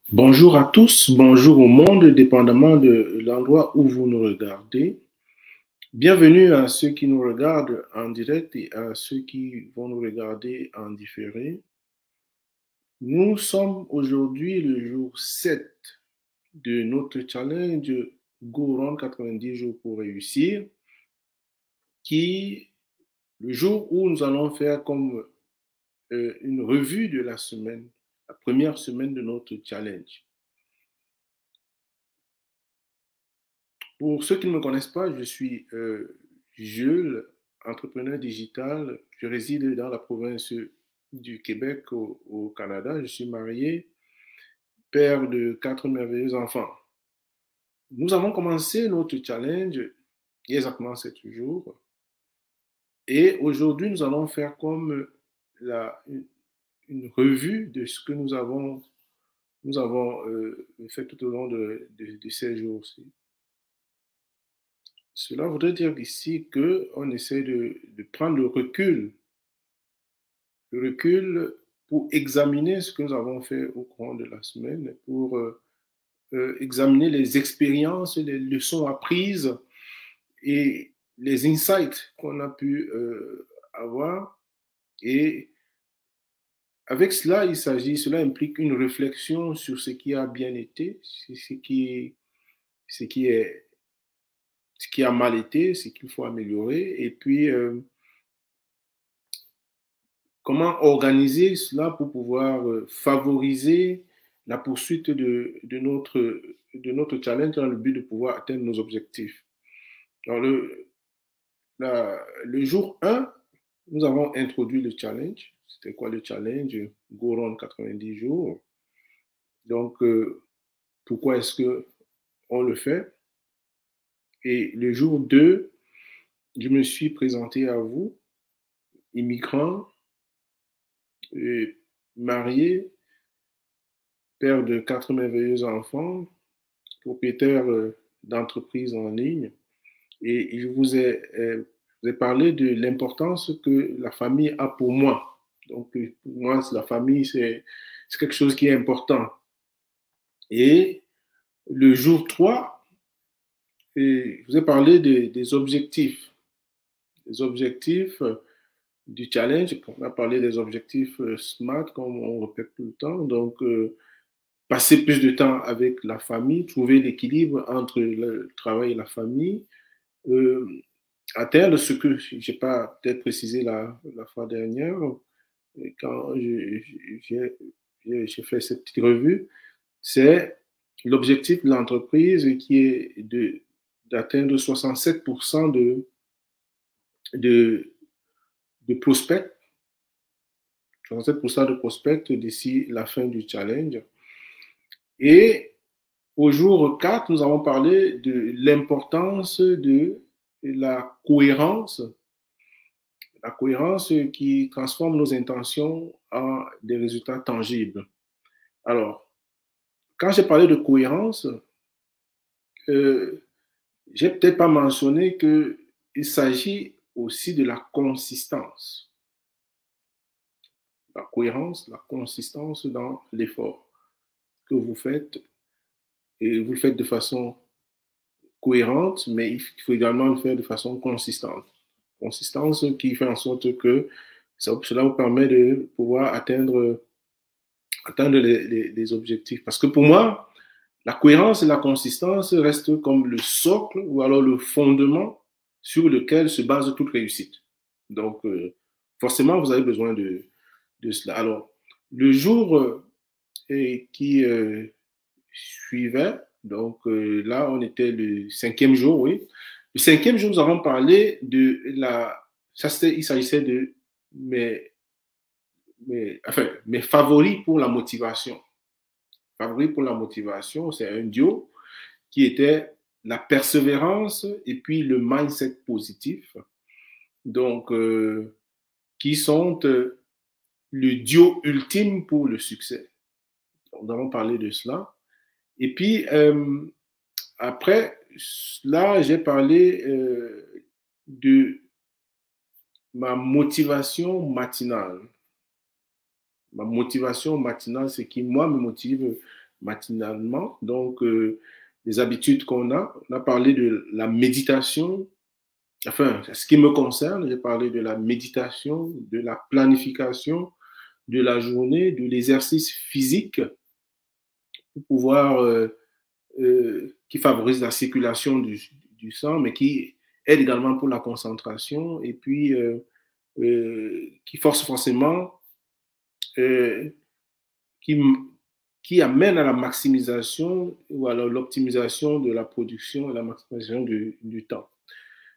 Bonjour à tous, bonjour au monde, dépendamment de l'endroit où vous nous regardez. Bienvenue à ceux qui nous regardent en direct et à ceux qui vont nous regarder en différé. Nous sommes aujourd'hui le jour 7 de notre challenge Go Round 90 jours pour réussir, qui le jour où nous allons faire comme une revue de la semaine, la première semaine de notre challenge. Pour ceux qui ne me connaissent pas, je suis Jules, entrepreneur digital. Je réside dans la province du Québec au Canada. Je suis marié, père de 4 merveilleux enfants. Nous avons commencé notre challenge il y a exactement 7 jours. Et aujourd'hui, nous allons faire comme une revue de ce que nous avons fait tout au long de ces jours-ci. Cela voudrait dire ici qu'on essaie de prendre le recul pour examiner ce que nous avons fait au cours de la semaine, pour examiner les expériences, les leçons apprises et les insights qu'on a pu avoir. Et avec cela, cela implique une réflexion sur ce qui a bien été, ce qui a mal été, ce qu'il faut améliorer, et puis comment organiser cela pour pouvoir favoriser la poursuite de notre challenge dans le but de pouvoir atteindre nos objectifs. Alors, le jour 1, nous avons introduit le challenge. C'était quoi le challenge? Go Round 90 jours. Donc, pourquoi est-ce qu'on le fait? Et le jour 2, je me suis présenté à vous, immigrant, marié, père de 4 merveilleux enfants, propriétaire d'entreprise en ligne. Et je vous ai parlé de l'importance que la famille a pour moi. Donc, pour moi, la famille, c'est quelque chose qui est important. Et le jour 3, je vous ai parlé des objectifs. Les objectifs du challenge. On a parlé des objectifs SMART, comme on répète tout le temps. Donc, passer plus de temps avec la famille, trouver l'équilibre entre le travail et la famille, atteindre ce que je n'ai pas peut-être précisé la fois dernière, quand j'ai fait cette petite revue, c'est l'objectif de l'entreprise qui est d'atteindre 67% de, de prospects, 67% de prospects d'ici la fin du challenge. Et au jour 4, nous avons parlé de l'importance de la cohérence qui transforme nos intentions en des résultats tangibles. Alors, quand j'ai parlé de cohérence, j'ai peut-être pas mentionné qu'il s'agit aussi de la consistance. La cohérence, la consistance dans l'effort que vous faites, et vous le faites de façon cohérente, mais il faut également le faire de façon consistante. Consistance qui fait en sorte que cela vous permet de pouvoir atteindre les objectifs. Parce que pour moi, la cohérence et la consistance restent comme le socle ou alors le fondement sur lequel se base toute réussite. Donc, forcément, vous avez besoin de cela. Alors, le jour qui suivait, donc là, on était le 5e jour, oui. Le 5e jour, nous avons parlé de il s'agissait de mes favoris pour la motivation. Favoris pour la motivation, c'est un duo qui était la persévérance et puis le mindset positif. Donc, qui sont le duo ultime pour le succès. Nous avons parlé de cela. Et puis, après, là, j'ai parlé de ma motivation matinale. Ma motivation matinale, c'est qui, moi, me motive matinalement. Donc, les habitudes qu'on a. On a parlé de la méditation. Enfin, ce qui me concerne, j'ai parlé de la méditation, de la planification de la journée, de l'exercice physique pour pouvoir, qui favorise la circulation du sang, mais qui aide également pour la concentration et puis qui force forcément, euh, qui, qui amène à la maximisation ou à l'optimisation de la production et la maximisation du temps.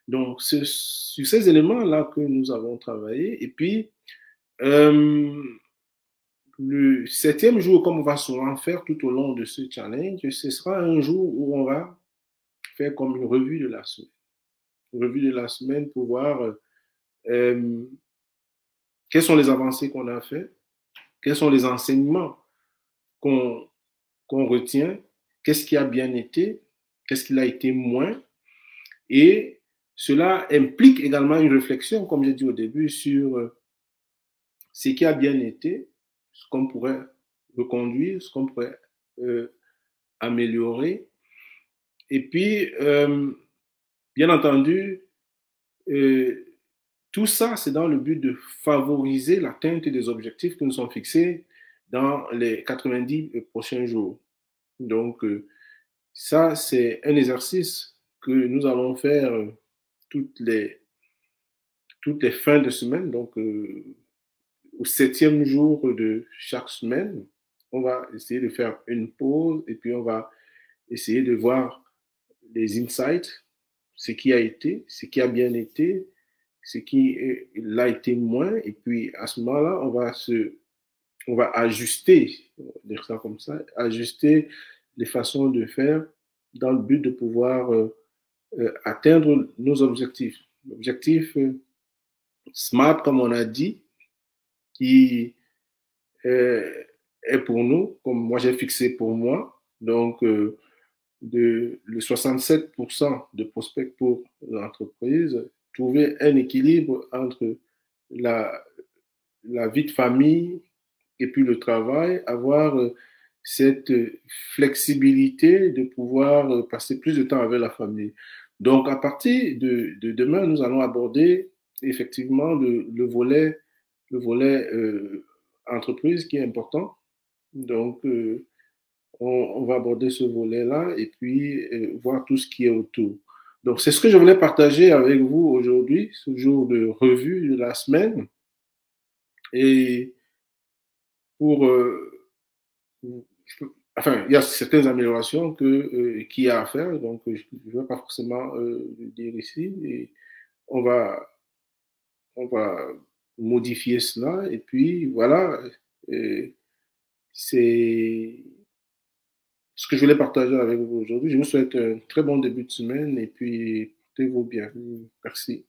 Donc, c'est sur ces éléments-là que nous avons travaillé. Et puis, euh, le septième jour, comme on va souvent faire tout au long de ce challenge, ce sera un jour où on va faire comme une revue de la semaine. Une revue de la semaine pour voir quelles sont les avancées qu'on a fait, quels sont les enseignements qu'on qu'on retient, qu'est-ce qui a bien été, qu'est-ce qui a été moins. Et cela implique également une réflexion, comme j'ai dit au début, sur ce qui a bien été, ce qu'on pourrait reconduire, ce qu'on pourrait euh, améliorer. Et puis, bien entendu, euh, tout ça, c'est dans le but de favoriser l'atteinte des objectifs que nous sommes fixés dans les 90 prochains jours. Donc, ça, c'est un exercice que nous allons faire toutes les, toutes les fins de semaine. Donc, au septième jour de chaque semaine, on va essayer de faire une pause et puis on va essayer de voir les insights, ce qui a été, ce qui a bien été, ce qui l'a été moins. Et puis à ce moment-là, on va ajuster, on va dire ça comme ça, ajuster les façons de faire dans le but de pouvoir atteindre nos objectifs. L'objectif SMART, comme on a dit, qui est pour nous, comme moi j'ai fixé pour moi, donc le 67% de prospects pour l'entreprise, trouver un équilibre entre la, la vie de famille et puis le travail, avoir cette flexibilité de pouvoir passer plus de temps avec la famille. Donc, à partir de demain, nous allons aborder effectivement le volet entreprise qui est important. Donc, on va aborder ce volet-là et puis voir tout ce qui est autour. Donc, c'est ce que je voulais partager avec vous aujourd'hui, ce jour de revue de la semaine. Et pour, enfin, il y a certaines améliorations qu'il y a à faire, donc je ne vais pas forcément le dire ici. Et on va, on va modifier cela. Et puis, voilà, c'est ce que je voulais partager avec vous aujourd'hui. Je vous souhaite un très bon début de semaine et puis portez-vous bien. Merci.